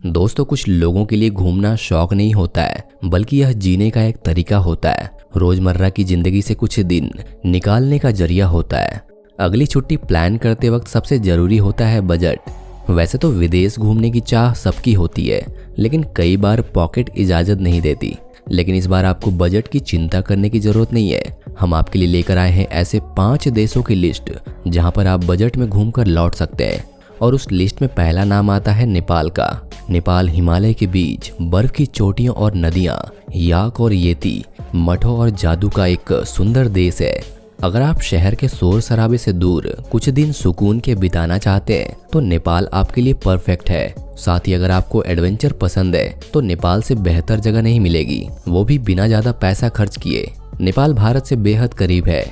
दोस्तों, कुछ लोगों के लिए घूमना शौक नहीं होता है बल्कि यह जीने का एक तरीका होता है। रोजमर्रा की जिंदगी से कुछ दिन निकालने का जरिया होता है। अगली छुट्टी प्लान करते वक्त सबसे जरूरी होता है बजट। वैसे तो विदेश घूमने की चाह सबकी होती है, लेकिन कई बार पॉकेट इजाजत नहीं देती। लेकिन इस बार आपको बजट की चिंता करने की जरूरत नहीं है। हम आपके लिए लेकर आए हैं ऐसे 5 देशों की लिस्ट जहां पर आप बजट में घूमकर लौट सकते हैं। और उस लिस्ट में पहला नाम आता है नेपाल का। नेपाल हिमालय के बीच बर्फ की चोटियां और नदियां, याक और येती, मठों और जादू का एक सुंदर देश है। अगर आप शहर के शोर शराबे से दूर कुछ दिन सुकून के बिताना चाहते हैं तो नेपाल आपके लिए परफेक्ट है। साथ ही अगर आपको एडवेंचर पसंद है तो नेपाल से बेहतर जगह नहीं मिलेगी, वो भी बिना ज्यादा पैसा खर्च किए। नेपाल भारत से बेहद करीब है।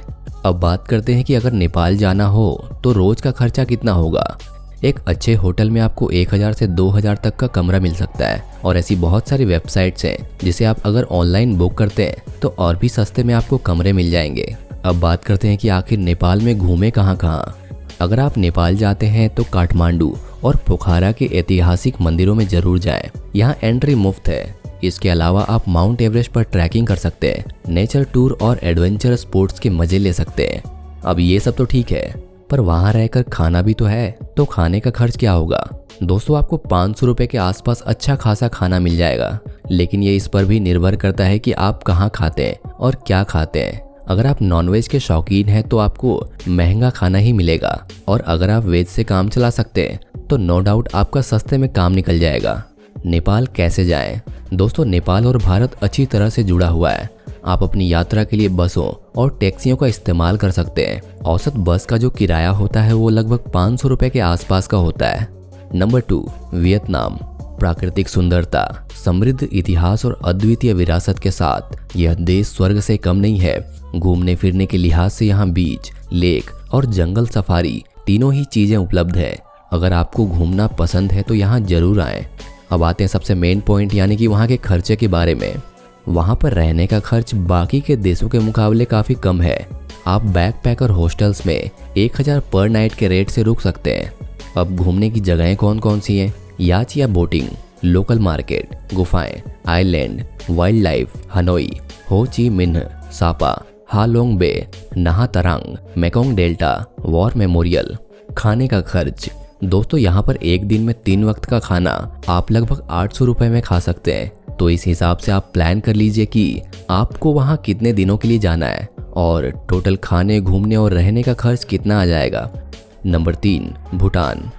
अब बात करते हैं कि अगर नेपाल जाना हो तो रोज का खर्चा कितना होगा। एक अच्छे होटल में आपको 1000 से 2000 तक का कमरा मिल सकता है। और ऐसी बहुत सारी वेबसाइट्स हैं जिसे आप अगर ऑनलाइन बुक करते हैं तो और भी सस्ते में आपको कमरे मिल जाएंगे। अब बात करते हैं कि आखिर नेपाल में घूमे कहाँ। अगर आप नेपाल जाते हैं तो काठमांडू और पोखरा के ऐतिहासिक मंदिरों में जरूर जाएं। यहाँ एंट्री मुफ्त है। इसके अलावा आप माउंट एवरेस्ट पर ट्रैकिंग कर सकते हैं, नेचर टूर और एडवेंचर स्पोर्ट्स के मजे ले सकते हैं। अब ये सब तो ठीक है, पर वहाँ रहकर खाना भी तो है। तो खाने का खर्च क्या होगा? दोस्तों, आपको 500 रुपए के आसपास अच्छा खासा खाना मिल जाएगा। लेकिन ये इस पर भी निर्भर करता है कि आप कहाँ खाते हैं और क्या खाते हैं। अगर आप नॉनवेज के शौकीन हैं तो आपको महंगा खाना ही मिलेगा। और अगर आप वेज से काम चला सकते हैं तो नो डाउट आपका सस्ते में काम निकल जाएगा। नेपाल कैसे जाएं? दोस्तों, नेपाल और भारत अच्छी तरह से जुड़ा हुआ है। आप अपनी यात्रा के लिए बसों और टैक्सियों का इस्तेमाल कर सकते हैं। औसत बस का जो किराया होता है वो लगभग 500 रुपए के आसपास का होता है। Number 2, Vietnam. प्राकृतिक सुंदरता, समृद्ध इतिहास और अद्वितीय विरासत के साथ यह देश स्वर्ग से कम नहीं है। घूमने फिरने के लिहाज से यहाँ बीच, लेक और जंगल सफारी तीनों ही चीजें उपलब्ध है। अगर आपको घूमना पसंद है तो यहाँ जरूर आएं। अब आते हैं सबसे मेन पॉइंट यानी कि वहाँ के खर्चे के बारे में। वहाँ पर रहने का खर्च बाकी के देशों के मुकाबले काफ़ी कम है। आप बैकपैकर हॉस्टल्स में 1000 पर नाइट के रेट से रुक सकते हैं। अब घूमने की जगहें कौन कौन सी हैं? याच या बोटिंग, लोकल मार्केट, गुफाएं, आइलैंड, वाइल्ड लाइफ, हनोई, हो Chi Minh, Sapa, Halong Bay, नहा तरांग, मेकोंग डेल्टा, वॉर मेमोरियल। खाने का खर्च, दोस्तों यहाँ पर एक दिन में 3 वक्त का खाना आप लगभग 800 रुपए में खा सकते हैं। तो इस हिसाब से आप प्लान कर लीजिए कि आपको वहाँ कितने दिनों के लिए जाना है और टोटल खाने, घूमने और रहने का खर्च कितना आ जाएगा। नंबर 3, भूटान।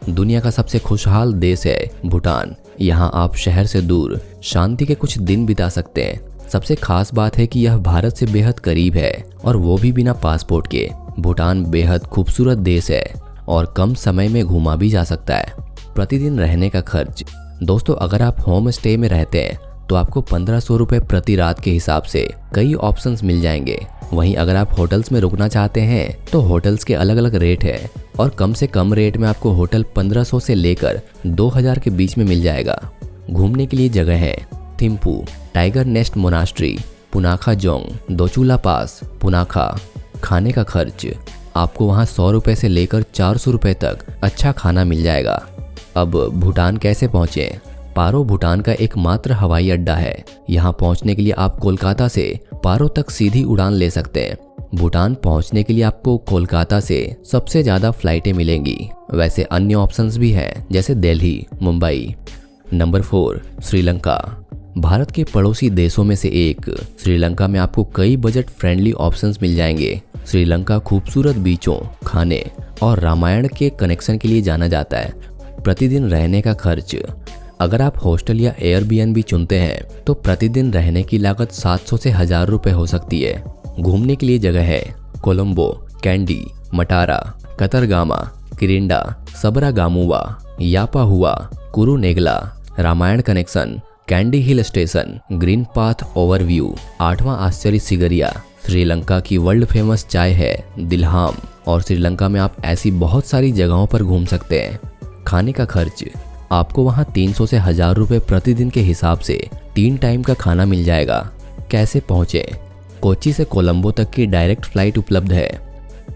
दुनिया का सबसे खुशहाल देश है भूटान। यहाँ आप शहर से दूर शांति के कुछ दिन बिता सकते हैं। सबसे खास बात है कि यह भारत से बेहद करीब है और वो भी बिना पासपोर्ट के। भूटान बेहद खूबसूरत देश है और कम समय में घूमा भी जा सकता है। प्रतिदिन रहने का खर्च, दोस्तों अगर आप होम स्टे में रहते हैं तो आपको 1500 रुपये प्रति रात के हिसाब से कई ऑप्शंस मिल जाएंगे। वहीं अगर आप होटल्स में रुकना चाहते हैं तो होटल्स के अलग अलग रेट है और कम से कम रेट में आपको होटल 1500 से लेकर 2000 के बीच में मिल जाएगा। घूमने के लिए जगह है Thimphu, tiger nest monastery, Punakha Dzong, Dochula pass, Punakha. खाने का खर्च, आपको वहाँ 100 रुपये से लेकर 400 रुपये तक अच्छा खाना मिल जाएगा। अब भूटान कैसे पहुँचे? पारो भूटान का एकमात्र हवाई अड्डा है। यहाँ पहुँचने के लिए आप कोलकाता से पारो तक सीधी उड़ान ले सकते हैं। भूटान पहुँचने के लिए आपको कोलकाता से सबसे ज़्यादा फ्लाइटें मिलेंगी। वैसे अन्य ऑप्शंस भी हैं जैसे दिल्ली, मुंबई। नंबर 4, श्रीलंका। भारत के पड़ोसी देशों में से एक श्रीलंका में आपको कई बजट फ्रेंडली ऑप्शंस मिल जाएंगे। श्रीलंका खूबसूरत बीचों, खाने और रामायण के कनेक्शन के लिए जाना जाता है। प्रतिदिन रहने का खर्च, अगर आप हॉस्टल या एयरबीएनबी चुनते हैं तो प्रतिदिन रहने की लागत 700 से 1000 रुपये हो सकती है। घूमने के लिए जगह है Colombo, Kandy, Matara, Kataragama, Kirinda, Sabaragamuwa, Yapahuwa, Kurunegala, Ramayana connection, Kandy hill station, green path overview, 8वां आश्चर्य सिगरिया। श्रीलंका की वर्ल्ड फेमस चाय है दिल्हाम और श्रीलंका में आप ऐसी बहुत सारी जगहों पर घूम सकते हैं। खाने का खर्च, आपको वहाँ 300 से 1000 रुपये प्रतिदिन के हिसाब से 3 टाइम का खाना मिल जाएगा। कैसे पहुँचे? कोच्चि से कोलंबो तक की डायरेक्ट फ्लाइट उपलब्ध है।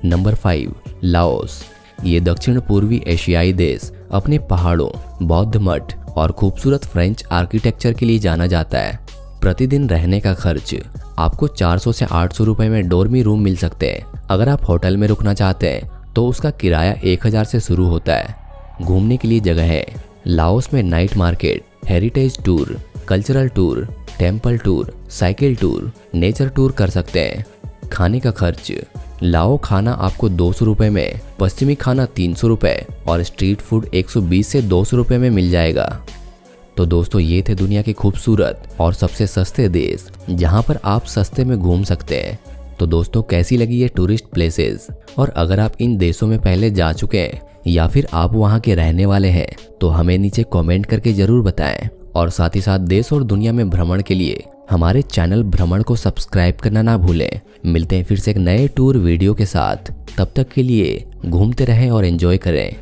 Number 5, Laos. ये दक्षिण पूर्वी एशियाई देश अपने पहाड़ों, बौद्ध मठ और खूबसूरत फ्रेंच आर्किटेक्चर के लिए जाना जाता है। प्रतिदिन रहने का खर्च आपको 400 से 800 रुपए में डोर्मी रूम मिल सकते हैं। अगर आप होटल में रुकना चाहते हैं तो उसका किराया 1000 से शुरू होता है। घूमने के लिए जगह है। लाओस में night market, heritage tour, cultural tour, temple tour, cycle tour, nature tour कर सकते हैं। खाने का खर्च, लाओ खाना आपको 200 रुपए में, पश्चिमी खाना 300 रुपए और स्ट्रीट फूड 120 से 200 रुपए में मिल जाएगा। तो दोस्तों ये थे दुनिया के खूबसूरत और सबसे सस्ते देश जहां पर आप सस्ते में घूम सकते हैं। तो दोस्तों कैसी लगी ये टूरिस्ट प्लेसेस, और अगर आप इन देशों में पहले जा चुके हैं या फिर आप वहां के रहने वाले हैं तो हमें नीचे कमेंट करके जरूर बताएं। और साथ ही साथ देश और दुनिया में भ्रमण के लिए हमारे चैनल भ्रमण को सब्सक्राइब करना ना भूलें। मिलते हैं फिर से एक नए टूर वीडियो के साथ, तब तक के लिए घूमते रहें और एंजॉय करें।